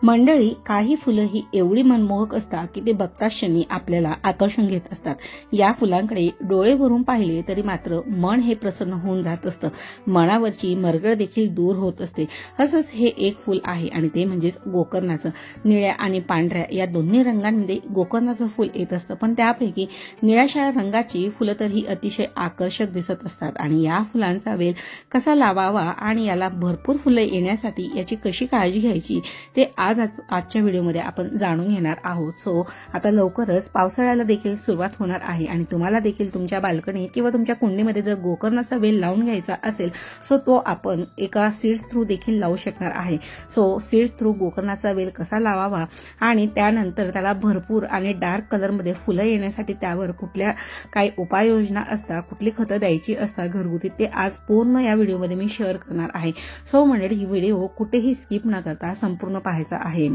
मंडळी, काही फुलं ही एवढी मनमोहक असतात की ते बघताच क्षणी आपल्याला आकर्षण घेत असतात. या फुलांकडे डोळे भरून पाहिले तरी मात्र मन हे प्रसन्न होऊन जात असतं. मनावरची मरगळ देखील दूर होत असते. असंच हे एक फुल आहे आणि ते म्हणजेच गोकर्णाचं. निळ्या आणि पांढऱ्या या दोन्ही रंगांमध्ये गोकर्णाचं फुल येत असतं, पण त्यापैकी निळ्याशाळा रंगाची फुलं तर ही अतिशय आकर्षक दिसत असतात. आणि या फुलांचा वेल कसा लावावा आणि याला भरपूर फुलं येण्यासाठी याची कशी काळजी घ्यायची ते आजच्या व्हिडिओमध्ये आपण जाणून घेणार आहोत. सो आता लवकरच पावसाळ्याला देखील सुरुवात होणार आहे आणि तुम्हाला देखील तुमच्या बाल्कनीत किंवा तुमच्या कुंडीमध्ये जर गोकर्णाचा वेल लावून घ्यायचा असेल सो तो आपण एका सीड्स थ्रू देखील लावू शकणार आहे. सो सीड्स थ्रू गोकर्णाचा वेल कसा लावावा आणि त्यानंतर त्याला भरपूर आणि डार्क कलरमध्ये फुलं येण्यासाठी त्यावर कुठल्या काही उपाययोजना असतात, कुठली खतं द्यायची असतात घरगुती, ते आज पूर्ण या व्हिडिओमध्ये मी शेअर करणार आहे. सो मंडळी, ही व्हिडिओ कुठेही स्किप न करता संपूर्ण पाहायचा आहे.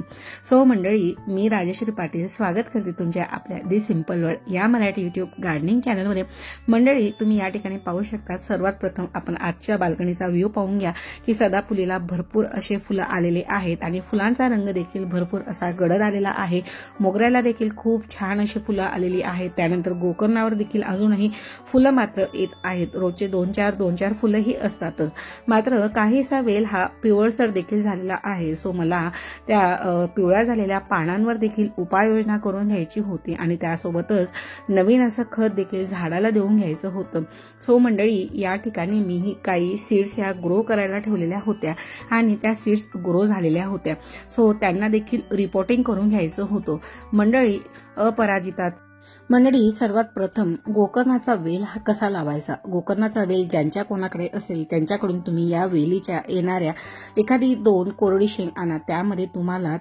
सो मंडळी, मी राजश्री पाटील स्वागत करते तुमच्या आपल्या दी सिंपल वर्ल्ड या मराठी युट्यूब गार्डनिंग चॅनलमध्ये. मंडळी, तुम्ही या ठिकाणी पाहू शकता. सर्वात प्रथम आपण आजच्या बाल्कनीचा व्ह्यू पाहून घ्या की सदाफुलीला भरपूर असे फुलं आलेले आहेत आणि फुलांचा रंग देखील भरपूर असा गडद आलेला आहे. मोगऱ्याला देखील खूप छान अशी फुलं आलेली आहेत. त्यानंतर गोकर्णावर देखील अजूनही फुलं मात्र येत आहेत. रोजचे दोन चार फुलंही असतातच, मात्र काहीसा वेल हा पिवळसर देखील झालेला आहे. सो मला त्या पिवळ्या झालेल्या पानांवर देखील उपाययोजना करून घ्यायची होती आणि त्यासोबतच नवीन असं खत देखील झाडाला देऊन घ्यायचं होतं. सो मंडळी, या ठिकाणी मी काही सीड्स ह्या ग्रो करायला ठेवलेल्या होत्या आणि त्या सीड्स ग्रो झालेल्या होत्या. सो त्यांना देखील रिपोर्टिंग करून घ्यायचं होतं. मंडळी, मंडळी, सर्वात प्रथम गोकर्णाचा वेल हा कसा लावायचा. गोकर्णाचा वेल ज्यांच्या कोणाकडे असेल त्यांच्याकडून तुम्ही या वेलीच्या येणाऱ्या एखादी 2 कोरडी शेंग आणा. त्यामध्ये तुम्हाला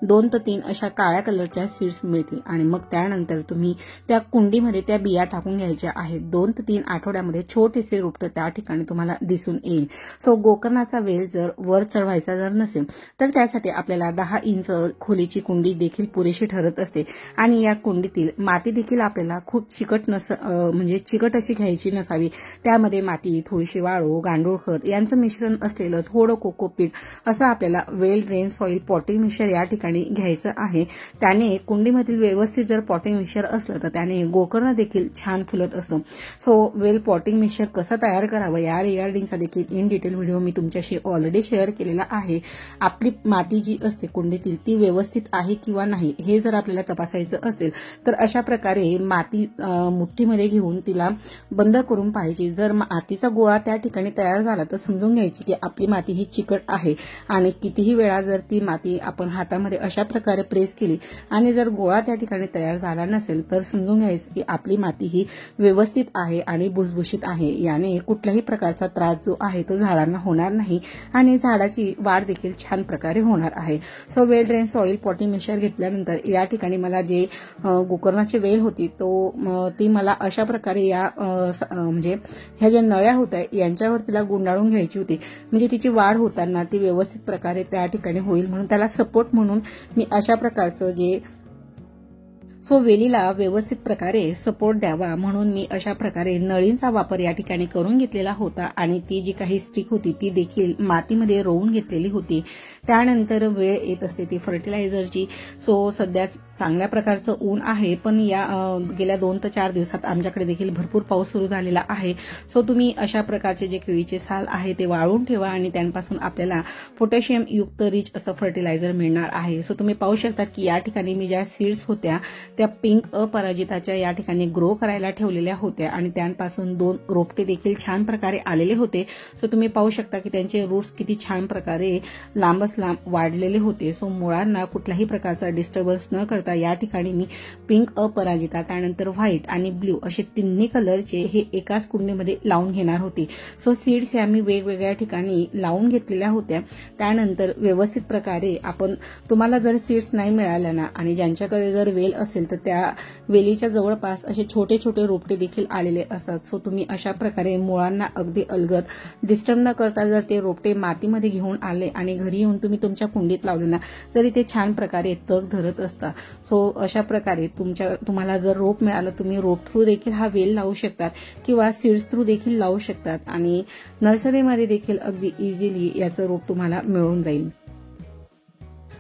2 ते 3 अशा काळ्या कलरच्या सीड्स मिळतील आणि मग त्यानंतर तुम्ही त्या कुंडीमध्ये त्या बिया टाकून घ्यायच्या आहेत. 2 ते 3 आठवड्यामध्ये छोटेसे रोपटे त्या ठिकाणी तुम्हाला दिसून येईल. सो गोकर्णाचा वेल जर वर चढवायचा जर नसेल तर त्यासाठी आपल्याला 10 इंच खोलीची कुंडी देखील पुरेशी ठरत असते आणि या कुंडीतील माती देखील आपल्याला खूप चिकट अशी घ्यायची नसावी. त्यामध्ये माती, थोडीशी वाळू, गांडूळ खत यांचं मिश्रण असलेलं थोडं कोकोपीट असं आपल्याला वेल ड्रेन सॉइल पॉटिंग मिक्सचर या ठिकाणी घ्यायचं आहे. त्याने कुंडीमधील व्यवस्थित जर पॉटिंग मिक्सचर असलं तर त्याने गोकर्ण देखील छान फुलत असतं. सो वेल पॉटिंग मिक्सचर कसं तयार करावं या रिगार्डिंगचा देखील इन डिटेल व्हिडिओ मी तुमच्याशी ऑलरेडी शेअर केलेला आहे. आपली माती जी असते कुंडीतील ती व्यवस्थित आहे किंवा नाही हे जर आपल्याला तपासायचं असेल तर अशा प्रकारे माती मुठ्ठीमध्ये घेऊन तिला बंद करून पाहिजे. जर मातीचा गोळा त्या ठिकाणी तयार झाला तर समजून घ्यायची की आपली माती ही चिकट आहे आणि कितीही वेळा जर ती माती आपण हातामध्ये अशा प्रकारे प्रेस केली आणि जर गोळा त्या ठिकाणी तयार झाला नसेल तर समजून घ्यायचं की आपली माती ही व्यवस्थित आहे आणि भुसभुशीत आहे. याने कुठल्याही प्रकारचा त्रास जो आहे तो झाडांना होणार नाही आणि झाडाची वाढ देखील छान प्रकारे होणार आहे. So well drain soil potting mixture घेतल्यानंतर या ठिकाणी मला जे गोकर्णाची वेल होती ती मला अशा प्रकारे या म्हणजे ह्या ज्या नळ्या होत्या यांच्यावर तिला गुंडाळून घ्यायची होती, म्हणजे तिची वाढ होताना ती व्यवस्थित प्रकारे त्या ठिकाणी होईल म्हणून त्याला सपोर्ट म्हणून मी अशा प्रकारचं सो वेलीला व्यवस्थित प्रकारे सपोर्ट द्यावा म्हणून मी अशा प्रकारे नळींचा वापर या ठिकाणी करून घेतलेला होता आणि ती जी काही स्टिक होती ती देखील मातीमध्ये रोवून घेतलेली होती. त्यानंतर वेळ येत असते ती फर्टिलायझरची. सो सध्या चांगल्या प्रकारचं ऊन आहे, पण या गेल्या 2 ते 4 दिवसात आमच्याकडे देखील भरपूर पाऊस सुरू झालेला आहे. सो तुम्ही अशा प्रकारचे जे केळीचे साल आहे ते वाळून ठेवा आणि त्यांपासून आपल्याला पोटॅशियम युक्त रिच असं फर्टिलायझर मिळणार आहे. सो तुम्ही पाहू शकता की या ठिकाणी मी ज्या सीड्स होत्या त्या पिंक अपराजिताच्या या ठिकाणी ग्रो करायला ठेवलेल्या होत्या आणि त्यांपासून 2 रोपटे देखील छान प्रकारे आलेले होते. सो तुम्ही पाहू शकता की त्यांचे रूट्स किती छान प्रकारे लांबच लांब वाढलेले होते. सो मुळांना कुठल्याही प्रकारचा डिस्टर्बन्स न करता या ठिकाणी मी पिंक अपराजिता, त्यानंतर व्हाईट आणि ब्ल्यू असे तिन्ही कलरचे हे एकाच कुंडीमध्ये लावून घेणार होते. सो सीड्स या मी वेगवेगळ्या ठिकाणी लावून घेतलेल्या होत्या. त्यानंतर व्यवस्थित प्रकारे तुम्हाला जर सीड्स नाही मिळाल्या ना आणि ज्यांच्याकडे जर वेल असेल तर त्या वेलीच्या जवळपास असे छोटे छोटे रोपटे देखील आलेले असतात. सो तुम्ही अशा प्रकारे मुळांना अगदी अलगद डिस्टर्ब न करता जर ते रोपटे मातीमध्ये घेऊन आले आणि घरी येऊन तुम्ही तुमच्या कुंडीत लावले ना तरी ते छान प्रकारे तग धरत असतात. सो अशा प्रकारे तुम्हाला जर रोप मिळालं तुम्ही रोप थ्रू देखील हा वेल लावू शकतात किंवा सीड्स थ्रू देखील लावू शकतात आणि नर्सरीमध्ये देखील अगदी इझिली याचं रोप तुम्हाला मिळून जाईल.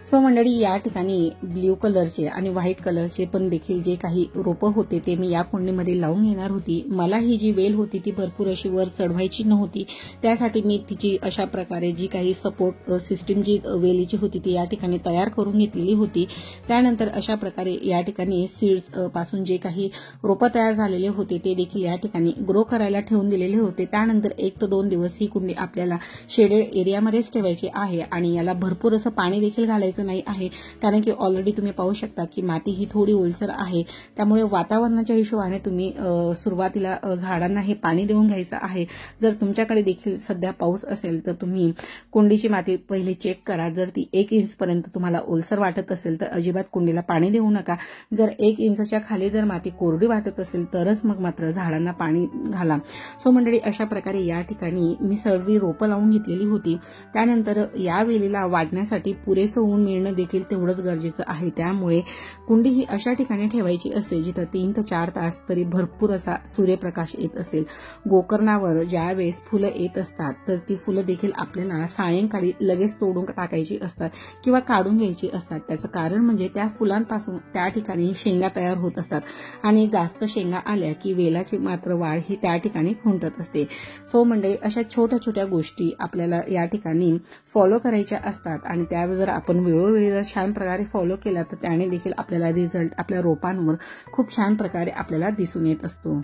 सो मंडळी, या ठिकाणी ब्ल्यू कलरचे आणि व्हाईट कलरचे पण देखील जे काही रोपं होते ते मी या कुंडीमध्ये लावून घेणार होती. मला ही जी वेल होती ती भरपूर अशी वर चढवायची नव्हती, त्यासाठी मी तिची अशा प्रकारे जी काही सपोर्ट सिस्टीम जी वेलीची होती ती या ठिकाणी तयार करून घेतलेली होती. त्यानंतर अशा प्रकारे या ठिकाणी सीड्स पासून जे काही रोपं तयार झालेले होते ते देखील या ठिकाणी ग्रो करायला ठेवून दिलेले होते. त्यानंतर 1 ते 2 दिवस ही कुंडी आपल्याला शेडेड एरियामध्येच ठेवायची आहे आणि याला भरपूर असं पाणी देखील घालायचं नाही आहे, कारण की ऑलरेडी तुम्ही पाहू शकता की माती ही थोडी ओलसर आहे. त्यामुळे वातावरणाच्या हिशोबाने तुम्ही सुरुवातीला झाडांना हे पाणी देऊन घ्यायचं आहे. जर तुमच्याकडे देखील सध्या पाऊस असेल तर तुम्ही कुंडीची माती पहिले चेक करा. जर ती 1 इंचपर्यंत तुम्हाला ओलसर वाटत असेल तर अजिबात कुंडीला पाणी देऊ नका. जर 1 इंचच्या खाली जर माती कोरडी वाटत असेल तरच मग मात्र झाडांना पाणी घाला. सो मंडळी, अशा प्रकारे या ठिकाणी मी सर्व रोपं लावून घेतलेली होती. त्यानंतर या वेलीला वाढण्यासाठी पुरेसं ऊन मिळणं देखील तेवढंच गरजेचं आहे. त्यामुळे कुंडी ही अशा ठिकाणी ठेवायची असते जिथं 3 ते 4 तास तरी भरपूर असा सूर्यप्रकाश येत असेल. गोकर्णावर ज्या वेळेस फुलं येत असतात तर ती फुलं देखील आपल्याला सायंकाळी लगेच तोडून टाकायची असतात किंवा काढून घ्यायची असतात. त्याचं कारण म्हणजे त्या फुलांपासून त्या ठिकाणी शेंगा तयार होत असतात आणि जास्त शेंगा आल्या की वेलाची मात्र वाढ ही त्या ठिकाणी खुंटत असते. सो मंडळी, अशा छोट्या छोट्या गोष्टी आपल्याला या ठिकाणी फॉलो करायच्या असतात आणि त्या जर आपण वेळोवेळी जर छान प्रकारे फॉलो केला तर त्याने देखील आपल्याला रिझल्ट आपल्या रोपांवर खूप छान प्रकारे आपल्याला दिसून येत असतो.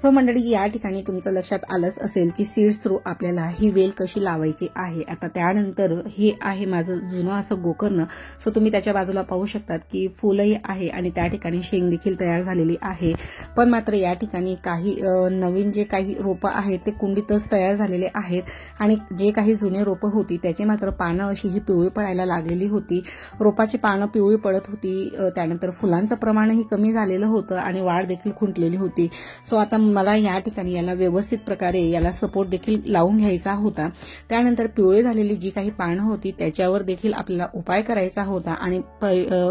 सो मंडळी, या ठिकाणी तुमचं लक्षात आलंच असेल की सीड्स थ्रू आपल्याला ही वेल कशी लावायची आहे. आता त्यानंतर हे आहे माझं जुनं असं गोकर्ण. सो तुम्ही त्याच्या बाजूला पाहू शकतात की फुलंही आहे आणि त्या ठिकाणी शेंग देखील तयार झालेली आहे. पण मात्र या ठिकाणी काही नवीन जे काही रोपं आहेत ते कुंडीतच तयार झालेले आहेत आणि जे काही जुने रोपं होती त्याची मात्र पानं अशी ही पिवळी पडायला लागलेली होती. रोपाची पानं पिवळी पडत होती. त्यानंतर फुलांचं प्रमाणही कमी झालेलं होतं आणि वाढ देखील खुंटलेली होती. सो आता मला या ठिकाणी याला व्यवस्थित प्रकारे याला सपोर्ट देखील लावून घ्यायचा होता. त्यानंतर पिवळी झालेली जी काही पानं होती त्याच्यावर देखील आपल्याला उपाय करायचा होता आणि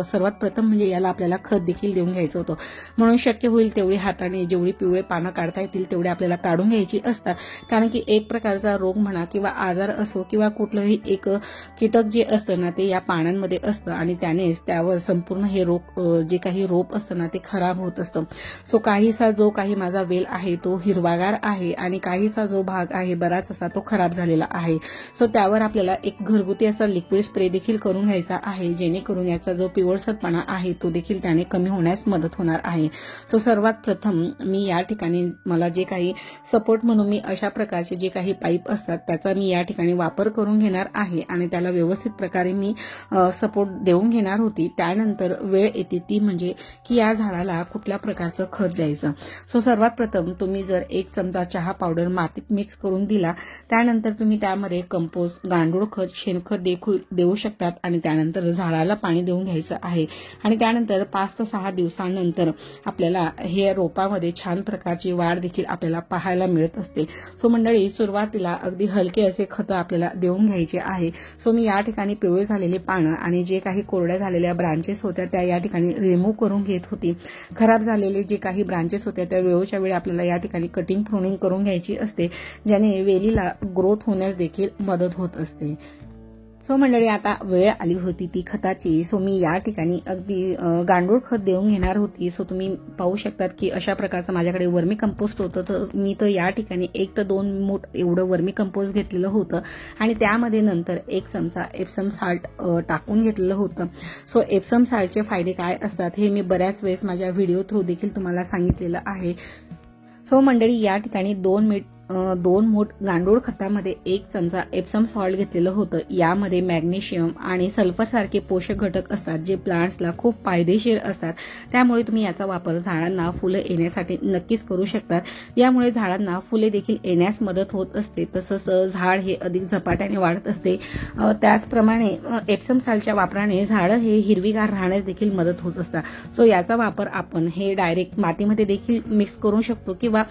सर्वात प्रथम म्हणजे याला आपल्याला खत देखील देऊन घ्यायचं होतं. म्हणून शक्य होईल तेवढी हाताने जेवढी पिवळे पानं काढता येतील तेवढे आपल्याला काढून घ्यायची असतात, कारण की एक प्रकारचा रोग म्हणा किंवा आजार असो किंवा कुठलंही एक कीटक जे असतं ना ते या पानांमध्ये असतं आणि त्यानेच त्यावर संपूर्ण हे रोग जे काही रोप असतं ना ते खराब होत असतं. सो काहीसा जो काही माझा वेल आहे तो हिरवागार आहे आणि काहीसा जो भाग आहे बराच असा तो खराब झालेला आहे. सो त्यावर आपल्याला एक घरगुती असा लिक्विड स्प्रे देखील करून घ्यायचा आहे, जेणेकरून याचा जो पिवळसरपणा आहे तो देखील त्याने कमी होण्यास मदत होणार आहे. सो सर्वात प्रथम मी या ठिकाणी मला जे काही सपोर्ट म्हणून मी अशा प्रकारचे जे काही पाईप असतात त्याचा मी या ठिकाणी वापर करून घेणार आहे आणि त्याला व्यवस्थित प्रकारे मी सपोर्ट देऊन घेणार होती. त्यानंतर वेळ येते ती म्हणजे की या झाडाला कुठल्या प्रकारचं खत द्यायचं. सो सर्वात प्रथम तुम्ही जर 1 चमचा चहा पावडर मातीत मिक्स करून दिला, त्यानंतर तुम्ही त्यामध्ये कंपोस्ट, गांडूळ खत, शेणखत देऊ शकतात आणि त्यानंतर झाडाला पाणी देऊन घ्यायचं आहे आणि त्यानंतर 5 ते 6 दिवसांनंतर आपल्याला हे रोपामध्ये छान प्रकारची वाढ देखील आपल्याला पाहायला मिळत असते. सो मंडळी, सुरुवातीला अगदी हलके असे खत आपल्याला देऊन घ्यायचे आहे. सो मी या ठिकाणी पिवळे झालेले पानं आणि जे काही कोरड्या झालेल्या ब्रांचेस होत्या त्या या ठिकाणी रिमूव्ह करून घेत होती. खराब झालेले जे काही ब्रांचेस होत्या त्या वेळोच्या वेळी आपल्याला या ठिकाणी कटिंग प्रूनिंग करून घ्यायची असते, ज्याने वेलीला ग्रोथ होण्यास देखील मदत होत असते. सो मंडळी, आता वेळ आली होती ती खताची. सो मी या ठिकाणी अगदी गांडूळ खत देऊन घेणार होती. सो तुम्ही पाहू शकतात की अशा प्रकारचं माझ्याकडे वर्मी कंपोस्ट होतं, तर मी तर या ठिकाणी 1 ते 2 मूठ एवढं वर्मी कंपोस्ट घेतलेलं होतं आणि त्यामध्ये नंतर 1 चमचा एप्सम साल्ट टाकून घेतलेलं होतं. सो एप्सम साल्टचे फायदे काय असतात हे मी बऱ्याच वेळेस माझ्या व्हिडिओ थ्रू देखील तुम्हाला सांगितलेलं आहे. सो मंडळी, या ठिकाणी 2 मूठ गांडूळ खतामध्ये 1 चमचा एप्सम सॉल्ट घेतलेलं होतं. यामध्ये मॅग्नेशियम आणि सल्फर सारखे पोषक घटक असतात जे प्लांट्सला खूप फायदेशीर असतात. त्यामुळे तुम्ही याचा वापर झाडांना फुलं येण्यासाठी नक्कीच करू शकतात. यामुळे झाडांना फुले देखील येण्यास मदत होत असते, तसंच झाड हे अधिक झपाट्याने वाढत असते. त्याचप्रमाणे एप्सम सॉल्टच्या वापराने झाडं हे हिरवीगार राहण्यास देखील मदत होत असतात. सो याचा वापर आपण हे डायरेक्ट मातीमध्ये देखील मिक्स करू शकतो किंवा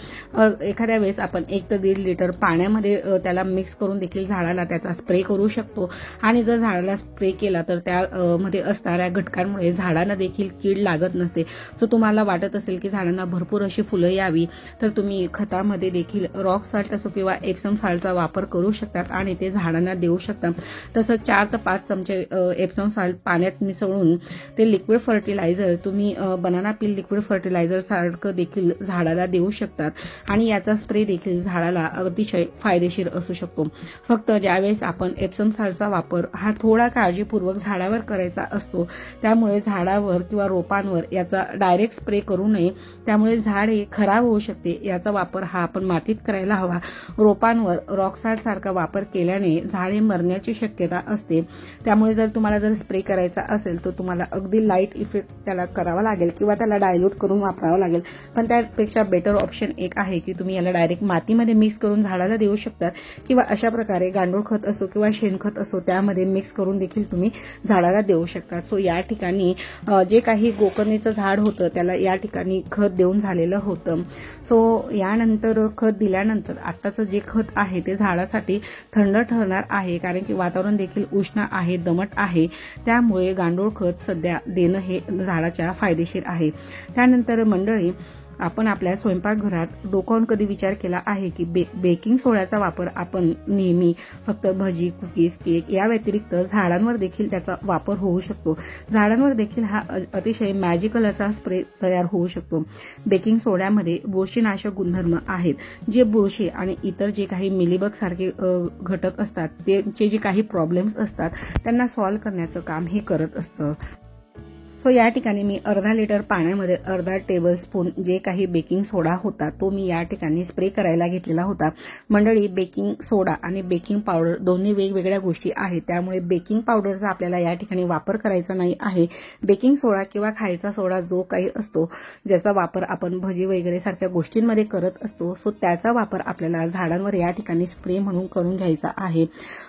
एखाद्या वेळेस आपण 1 1 ते 1.5 लिटर पाण्यामध्ये त्याला मिक्स करून देखील झाडाला त्याचा स्प्रे करू शकतो. आणि जर झाडाला स्प्रे केला तर त्यामध्ये असणाऱ्या घटकांमुळे झाडांना देखील कीड लागत नसते. सो तुम्हाला वाटत असेल की झाडांना भरपूर अशी फुलं यावी तर तुम्ही खतामध्ये देखील रॉक सॉल्ट असो किंवा एप्सम सॉल्टचा वापर करू शकतात आणि ते झाडांना देऊ शकता. तसंच 4 ते 5 चमचे एप्सम सॉल्ट पाण्यात मिसळून ते लिक्विड फर्टिलायझर तुम्ही बनाना पील लिक्विड फर्टिलायझर सारखं देखील झाडाला देऊ शकतात आणि याचा स्प्रे देखील झाडाला अतिशय फायदेशीर असू शकतो. फक्त ज्यावेळेस आपण एप्सम सॉल्टचा वापर हा थोडा काळजीपूर्वक झाडावर करायचा असतो, त्यामुळे झाडावर किंवा रोपांवर याचा डायरेक्ट स्प्रे करू नये, त्यामुळे झाड हे खराब होऊ शकते. याचा वापर हा आपण मातीत करायला हवा. रोपांवर रॉक सॉल्ट सारखा वापर केल्याने झाडे मरण्याची शक्यता असते. त्यामुळे जर तुम्हाला स्प्रे करायचा असेल तर तुम्हाला अगदी लाईट इफेक्ट त्याला करावा लागेल किंवा त्याला डायल्यूट करून वापरावं लागेल. पण त्यापेक्षा बेटर ऑप्शन एक आहे की तुम्ही याला डायरेक्ट मातीमध्ये मिक्स करून झाडाला देऊ शकता किंवा अशा प्रकारे गांडूळ खत असो किंवा शेणखत असो त्यामध्ये मिक्स करून देखील तुम्ही झाडाला देऊ शकता. सो या ठिकाणी जे काही गोकर्णीचं झाड होतं त्याला या ठिकाणी खत देऊन झालेलं होतं. सो यानंतर खत दिल्यानंतर आताचं जे खत आहे ते झाडासाठी थंड ठरणार आहे, कारण की वातावरण देखील उष्ण आहे, दमट आहे. त्यामुळे गांडूळ खत सध्या देणं हे झाडाच्या फायदेशीर आहे. त्यानंतर मंडळी, आपण आपल्या स्वयंपाकघरात डोकावून कधी विचार केला आहे की बेकिंग सोड्याचा वापर आपण नेहमी फक्त भजी, कुकीज, केक या व्यतिरिक्त झाडांवर देखील त्याचा वापर होऊ शकतो. झाडांवर देखील हा अतिशय मॅजिकल असा स्प्रे तयार होऊ शकतो. बेकिंग सोड्यामध्ये बुरशीनाशक गुणधर्म आहेत, जे बुरशी आणि इतर जे काही मिलीबग सारखे घटक असतात त्यांचे जे काही प्रॉब्लेम्स असतात त्यांना सॉल्व्ह करण्याचं काम हे करत असतं. सो या ठिकाणी मी अर्धा लिटर पाण्यामध्ये अर्धा टेबलस्पून जे काही बेकिंग सोडा होता तो मी या ठिकाणी स्प्रे करायला घेतलेला होता. मंडळी, बेकिंग सोडा आणि बेकिंग पावडर दोन्ही वेगवेगळ्या गोष्टी आहेत, त्यामुळे बेकिंग पावडरचा आपल्याला या ठिकाणी वापर करायचा नाही आहे. बेकिंग सोडा किंवा खायचा सोडा जो काही असतो ज्याचा वापर आपण भजी वगैरे सारख्या गोष्टींमध्ये करत असतो, सो त्याचा वापर आपल्याला झाडांवर या ठिकाणी स्प्रे म्हणून करून घ्यायचा आहे.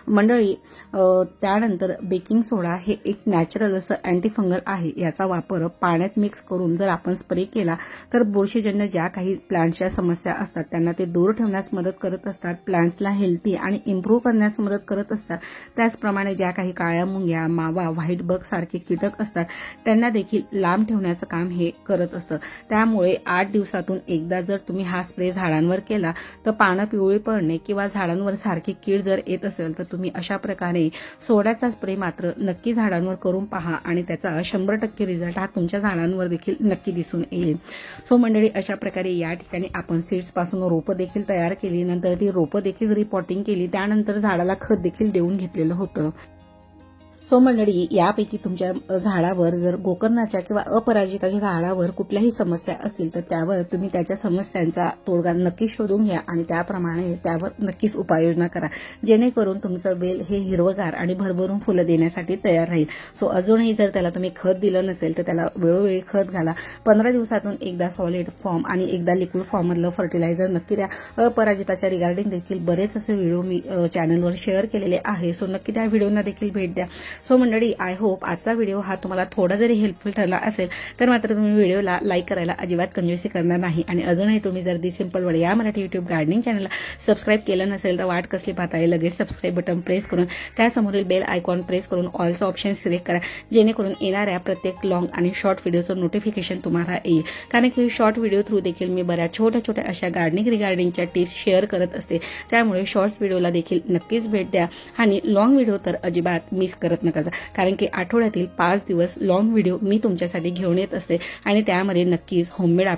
मंडळी, त्यानंतर बेकिंग सोडा हे एक नॅचरल असं अँटीफंगल आहे. याचा वापर पाण्यात मिक्स करून जर आपण स्प्रे केला तर बुरशीजन्य ज्या काही प्लांट्सच्या समस्या असतात त्यांना ते दूर ठेवण्यास मदत करत असतात, प्लांट्सला हेल्थी आणि इम्प्रूव्ह करण्यास मदत करत असतात. त्याचप्रमाणे ज्या काही काळ्या मुंग्या, मावा, व्हाईट बग सारखे कीटक असतात त्यांना देखील लांब ठेवण्याचं काम हे करत असतं. त्यामुळे 8 दिवसातून एकदा जर तुम्ही हा स्प्रे झाडांवर केला तर पानं पिवळी पडणे किंवा झाडांवर सारखी कीड जर येत असेल तर तुम्ही अशा प्रकारे सोड्याचा स्प्रे मात्र नक्की झाडांवर करून पहा आणि त्याचा 100% रिझल्ट हा तुमच्या झाडांवर देखील नक्की दिसून येईल. सो मंडळी, अशा प्रकारे या ठिकाणी आपण सीड्स पासून रोपं देखील तयार केली, नंतर ती रोपं देखील रिपॉटिंग केली, त्यानंतर झाडाला खत देखील देऊन घेतलेलं होतं. सो मंडळी, यापैकी तुमच्या झाडावर जर गोकर्णाच्या किंवा अपराजिताच्या झाडावर कुठल्याही समस्या असतील तर त्यावर तुम्ही त्याच्या समस्यांचा तोडगा नक्की शोधून घ्या आणि त्याप्रमाणे त्यावर नक्कीच उपाययोजना करा, जेणेकरून तुमचं वेल हे हिरवगार आणि भरभरून फुलं देण्यासाठी तयार राहील. सो अजूनही जर त्याला तुम्ही खत दिलं नसेल तर त्याला वेळोवेळी खत घाला. 15 दिवसातून एकदा सॉलिड फॉर्म आणि एकदा लिक्विड फॉर्ममधलं फर्टिलायझर नक्की द्या. अपराजिताच्या रिगार्डिंग देखील बरेच असे व्हिडिओ मी चॅनलवर शेअर केलेले आहे, सो नक्की त्या व्हिडिओना देखील भेट द्या. सो मंडळी, आय होप आजचा व्हिडिओ हा तुम्हाला थोडा जरी हेल्पफुल ठरला असेल तर मात्र तुम्ही व्हिडिओला लाईक करायला अजिबात कंजूसी करणार नाही. आणि अजूनही तुम्ही जर दी सिंपल वर्ड या मराठी युट्यूब गार्डनिंग चॅनलला सबस्क्राईब केलं नसेल तर वाट कसली पाहताय, लगेच सबस्क्राईब बटन प्रेस करून त्यासमोरील बेल आयकॉन प्रेस करून ऑलचा ऑप्शन सिलेक्ट करा, जेणेकरून येणाऱ्या प्रत्येक लॉंग आणि शॉर्ट व्हिडिओचं नोटिफिकेशन तुम्हाला येईल. कारण की शॉर्ट व्हिडिओ थ्रू देखील मी बऱ्याच छोट्या छोट्या अशा गार्डनिंग रिगार्डिंगच्या टिप्स शेअर करत असते, त्यामुळे शॉर्ट्स व्हिडिओला देखील नक्कीच भेट द्या आणि लॉंग व्हिडिओ तर अजिबात मिस करत नका, कारण की आठवड्यातील 5 दिवस लॉंग व्हिडिओ मी तुमच्यासाठी घेऊन येत असते आणि त्यामध्ये नक्कीच होममेड